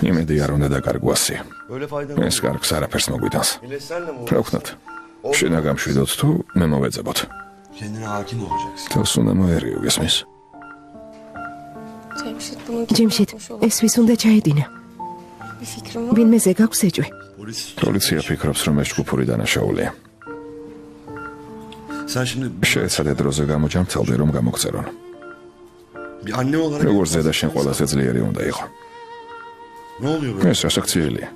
იმედი არ უნდა დაკარგვასი. ეს კარგს არაფერს მოგვიტანს. რა ვქნათ? შენ აგამშვიდოთ თუ მე მოვეძებოთ. თავს უნდა მოერიო, გესმის? ჯიმშიტ, ეს ვის უნდა ჩაედინა? ვინმე ზე გაქვს ეჭვი? პოლიცია ფიქრობს, რომ ეს ჯგუფური დანაშაულია. შეეცადე დროზე გამოჯამრთელდე, რომ გამოგწერონ. როგორც ზედა შენ ყველაზე ძლიერი უნდა იყო. ეს ასაქციელია.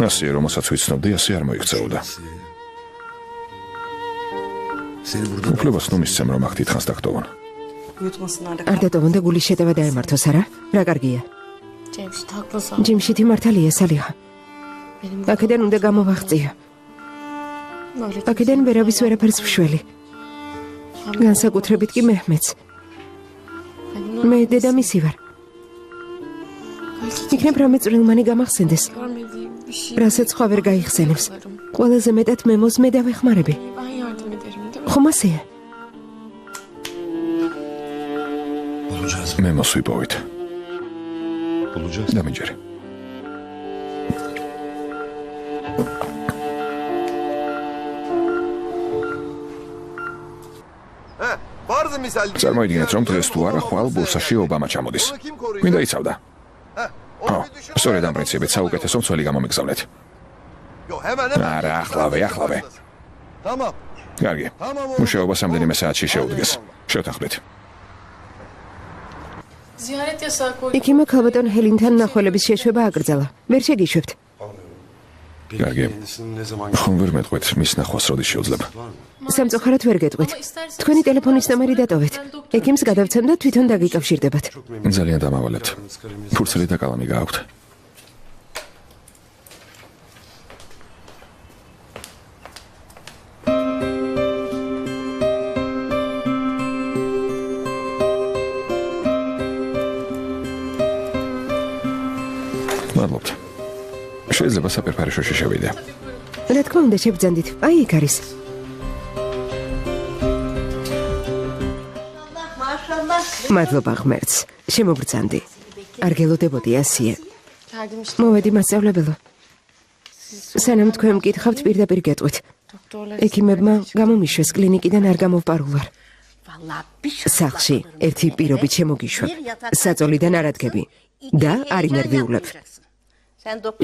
ასე რომელსაც ვიცნობდი, ასე არ მოიქცეოდა. უფლებას ნუ მისცემ, რომ აქ თითქოს დაგტოვონ. არ დატოვონ და გულის შეტევა დაემართოს, არა? რა კარგია. ჯიმშიტი მართალია, სალიხა. აქედან უნდა გამოვაღწია. აქედან ვერავის ვერაფერს ვშველი. განსაკუთრებით კი მეჰმედს. მე დედამისი ვარ. იქნებ რამე წვრილმანი გამახსენდეს. რასაც სხვა ვერ გაიხსენებს. ყველაზე მეტად მემოს მე დავეხმარები. ხომ ასეა? მემოს ვიპოვით. დამიჯერე. წარმოიდგინეთ, რომ დღეს თუ არა ხვალ ბურსაში ობამა ჩამოდის. მინდა იცავდა. სწორედ ამ პრინციპით საუკეთესო მცველი გამომიგზავნეთ. არა, ახლავე. კარგი. მუშაობა რამდენიმე საათში შეუდგეს. შევთანხმდით. იქიმა ქალბატონ ჰელინთან ნახველების შეშვება აკრძალა. ვერ შეგიშვებთ. კარგი. ხომ ვერ მეტყვით მის ნახვას როდის შეუძლებ? სამწუხაროდ ვერ გეტყვით. თქვენი ტელეფონის ნომერი დატოვეთ. ექიმს გადავცემ და თვითონ დაგიკავშირდებათ. ძალიან დამავალებთ. ფურცელი და კალამი გააქვთ? მადლობთ. შეიძლება საფერფარეშოში შევიდე. რა თქმა უნდა, შევძანდით. აი იქ არის. მადლობა ღმერთს. შემოგბრძანდი. არ გელოდებოდი ასია. მოვედი მასწავლებელო. სანამ თქვენ მკითხავთ, პირდაპირ გეტყვით. ექიმებმა გამომიშვეს კლინიკიდან არ გამოვპარულვარ. სახლში ერთი პირობით შემოგიშვებ. საწოლიდან არ ადგები. და არ ინერვიულებ.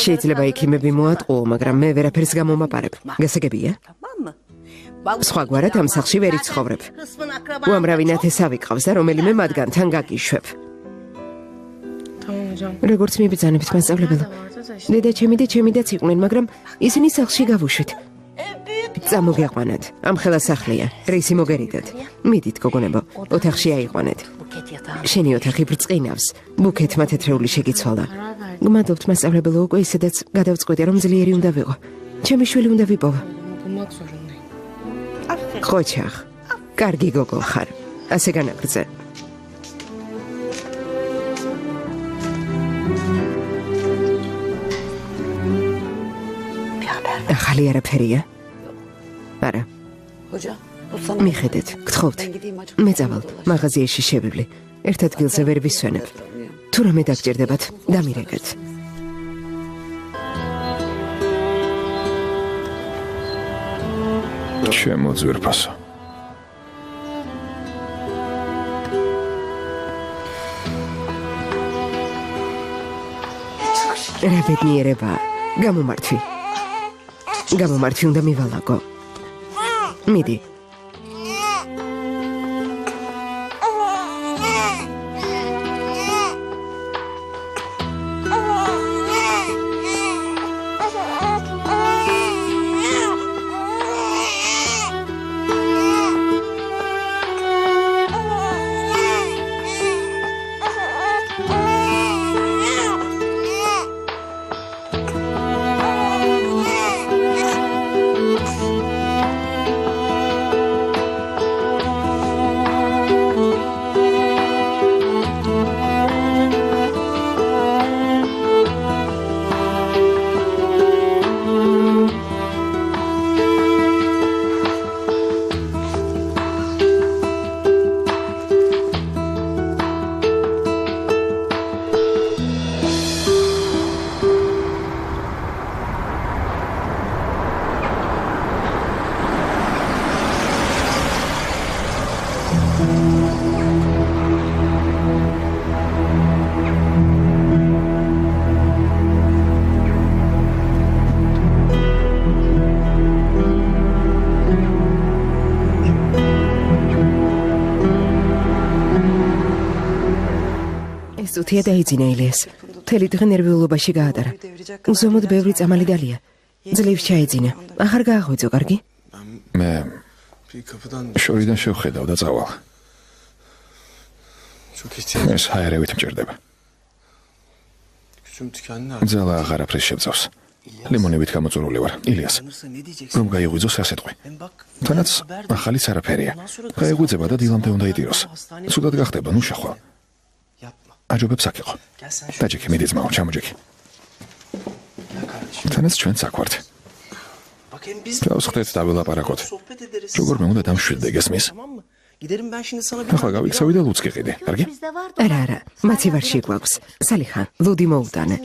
შეიძლება ექიმები მოატყუო, მაგრამ მე ვერაფერს გამომაპარებ. გასაგებია? სხვაგვარად ამ სახლში ვერ იცხოვრებ. უამრავი ნათესავი ყავს და რომელიმე მათგანთან გაგიშვებ. როგორც მიბრძანებთ, მასწავლებელო. დედა ჩემი და ჩემი დაც იყვნენ, მაგრამ ისინი სახლში გავუშვით. წამოგეყვანათ. ამ ხელა სახლია. რეისი მოგერიდათ. მიდით, გოგონებო, ოთახში აიყვანეთ. შენი ოთახი ბრწყინავს. ბუქეთმა თეთრეული შეგიცვალა. გმადლობთ, მასწავლებელო, უკვე ისედაც გადავწყვიტე, რომ ძლიერი უნდა ვიყო. ჩემი შვილი უნდა ვიპოვა. ხოჩახ, კარგი გოგო ხარ. ასე განაგრძე. ახალი არაფერია? არა. მიხედეთ, გთხოვთ. მე წავალ, მაღაზიაში შევივლი. ერთ ადგილზე ვერ ვისვენებ. თუ რამე დაგჭირდებათ, დამირეკეთ. ჩემო ძვირფასო. რა ბედნიერება. გამომართვი უნდა მივალაგო. მიდი. წუთია დაიძინა ილიას. მთელი დღე ნერვიულობაში გაატარა. უზომოდ ბევრი წამალი დალია. ძლივს ჩაეძინა. აღარ გააღვიძო, კარგი? მე შორიდან შევხედავ და წავალ. ეს ჰაერევით მჭირდება. ძალა აღარაფრის შევძავს. ლიმონებით გამოწურული ვარ, ილიას. რომ გაიღვიძოს ასეთყვი. თანაც ახალიც არაფერია. გაიღვიძება და დილამდე უნდა იტიროს. ცუდად გახდება, ნუ შეხვალ. აჯობებს აქ იყო. დაჯექი, მიდი ძმაო, ჩამოჯექი. თანაც ჩვენ საქვართ. თავს ხდეთ დავილაპარაკოთ. როგორ მე უნდა დამშვიდდე, გესმის? ახლა გავიქცევი და ლუც გიყიდე, კარგი? არა, მაცივარში გვაქვს. სალიხა, ლუდი მოუტანე.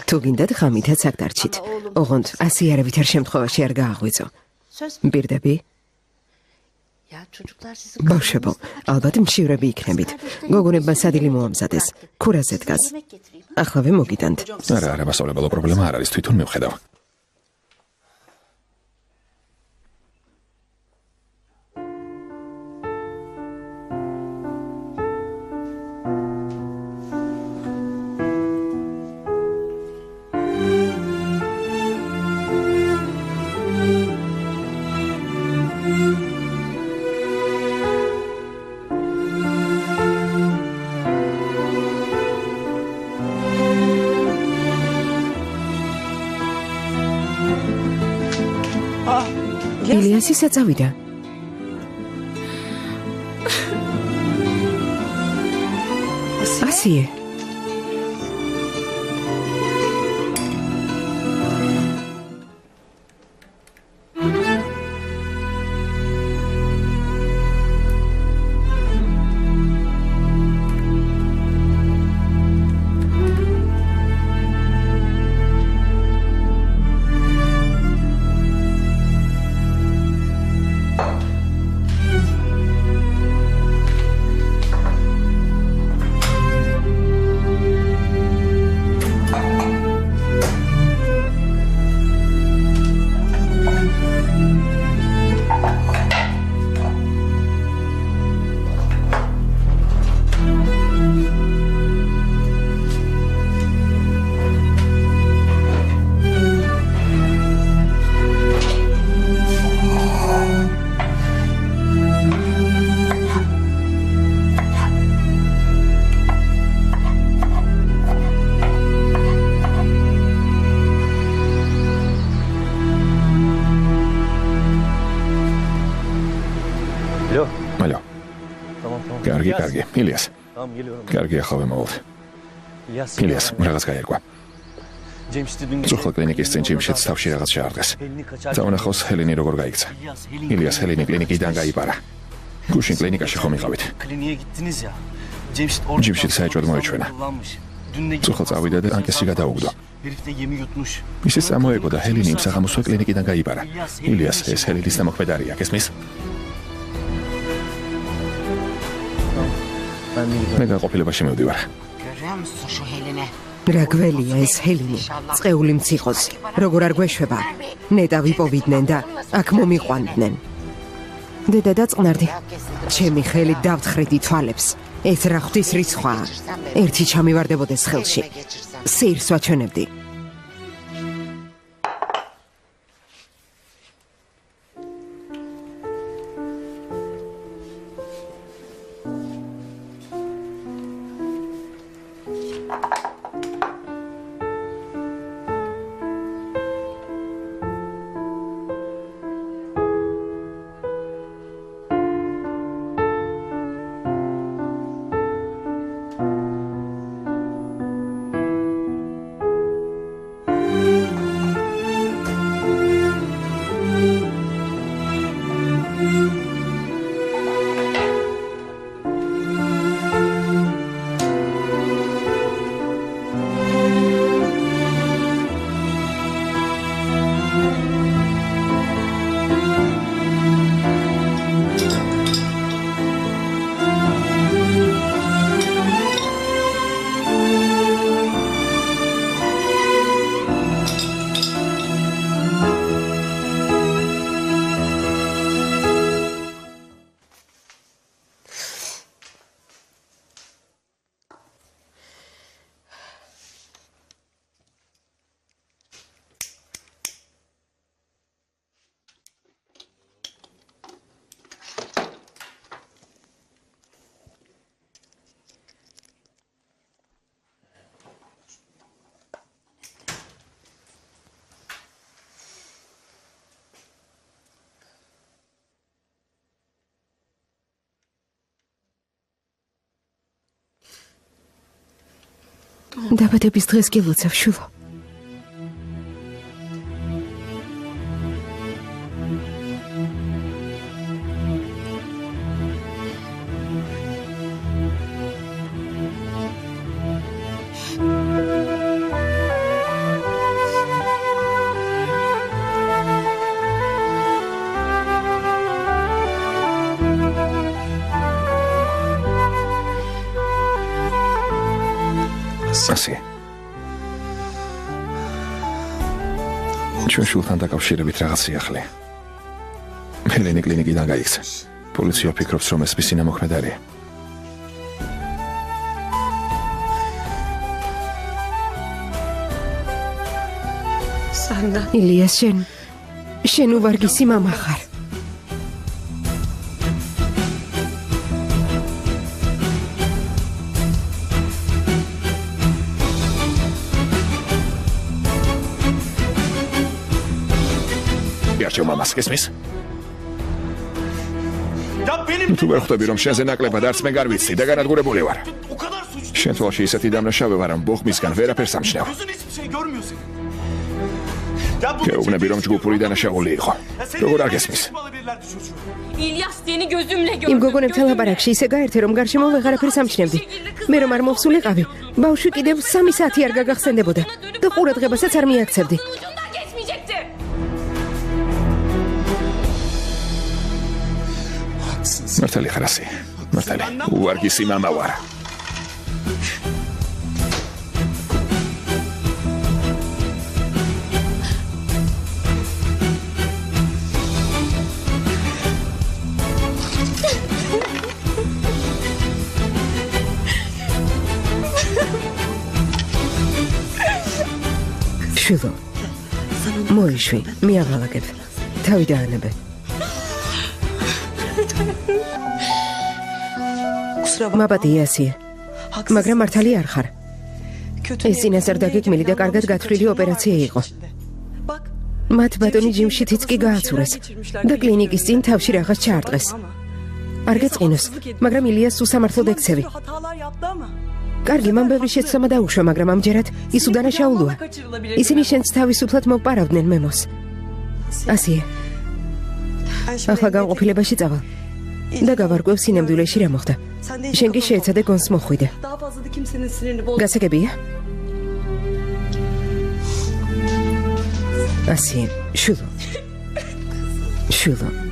თუ გინდათ ხამითაც აქ დარჩით. ოღონდ ასე არავითარ შემთხვევაში არ გააღვიძო. მბირდები? ბავშვებო, ალბათ მშივრები იქნებით. გოგონებმა სადილი მოამზადეს. ქურაზე დგას. ახლავე მოგიტანთ. არა, მასწავლებელო პრობლემა არ არის, თვითონ მივხედავ. ილიას ისე წავიდა. ასიე. კარგი, ილიას. კარგი, ახლა ვიმოვალთ. ილიას, რაღაც გაერკვა. ზურხლა კლინიკის წინ ჯიმშიც თავში რაღაც შეარდეს. წავანახავს ჰელენი როგორ გაიქცა. ილიას, ჰელენი კლინიკიდან გაიპარა. გუშინ კლინიკაში ხომ იყავით. ჯიმში საეჭვოდ მოეჩვენა. ზურხლა წავიდა და ანკესი გადაუგდო. ისე წამოეგო და ჰელენი იმ საღამოსვე კლინიკიდან გაიპარა. ილიას, ეს ჰელენის დამოქმედარია, გესმის? მე გაყოფილებაში მივდივარ. რა გველია ეს ჰელენი? წეული მციყოს. როგორ არ გვეშვება? ნეტა ვიპოვიდნენ და აქ მომიყვანდნენ. დედა დაწყნარდი. ჩემი ხელი დავთხრიდი თვალებს. ეს რა ღვთის რიცხვაა? ერთი ჩამივარდებოდეს ხელში. სეირს ვაჩვენებდი. დაბადების დღეს გილოცავ, შულო. ასე. ჩვენ შულთან დაკავშირებით რაღაც სიახლე. მელენი კლინიკიდან გაიქცა. პოლიცია ფიქრობს, რომ ეს მისი ნამოქმედარია. სანდა. ილიას, შენ უვარგისი მამა ხარ. იარჩევ მამას, გესმის? თუ ვერ ხვდები, რომ შენზე ნაკლებად არც მე განვიცდი და განადგურებული ვარ. შენ თვალში ისეთი დამნაშავე ვარ, რომ ბოხმისგან ვერაფერს ამჩნევ. გეუბნები, რომ ჯგუფური დანაშაული იყო. როგორ არ გესმის? İlyas seni gözümle gördüm. იმ გოგონებთან ლაპარაკში ისე გაერთე, რომ გარშემო ვეღარაფერს ამჩნევდი. მე რომ არ მოვსულიყავი, ბავშვი კიდევ 3 საათი არ გაგახსენდებოდა და ყურადღებასაც არ მიაქცევდი. Ucundan geçmeyecekti. მართალი ხარ ასე. მართალი. უვარგისი მამა ვარ. შულო. მოიშვი, მიაღალაგებ. თავი დაანებე. მაბადია ასია. მაგრამ მართალი არ ხარ. ეს წინასწარ დაგეგმილი და კარგად გათვლილი ოპერაცია იყო. მათ ბატონი ჯიმშითიც კი გააცურეს და კლინიკის წინ თავში რაღაც ჩაარტყეს. არ გეწყინოს, მაგრამ ილიას უსამართლოდ ექცევი. კარგი, მან ბევრი შეცდომა დაუშვა, მაგრამ ამჯერად ის უდანაშაულოა. ისინი შენს თავისუფლად მოპარავდნენ მემოს. ასია. ახლა განყოფილებაში წავალ. და გავარკვევ სინამდვილეში რა მოხდა. შენ კი შეეცადე გონს მოხვიდე. გასაგებია? ასია, შულო. შულო.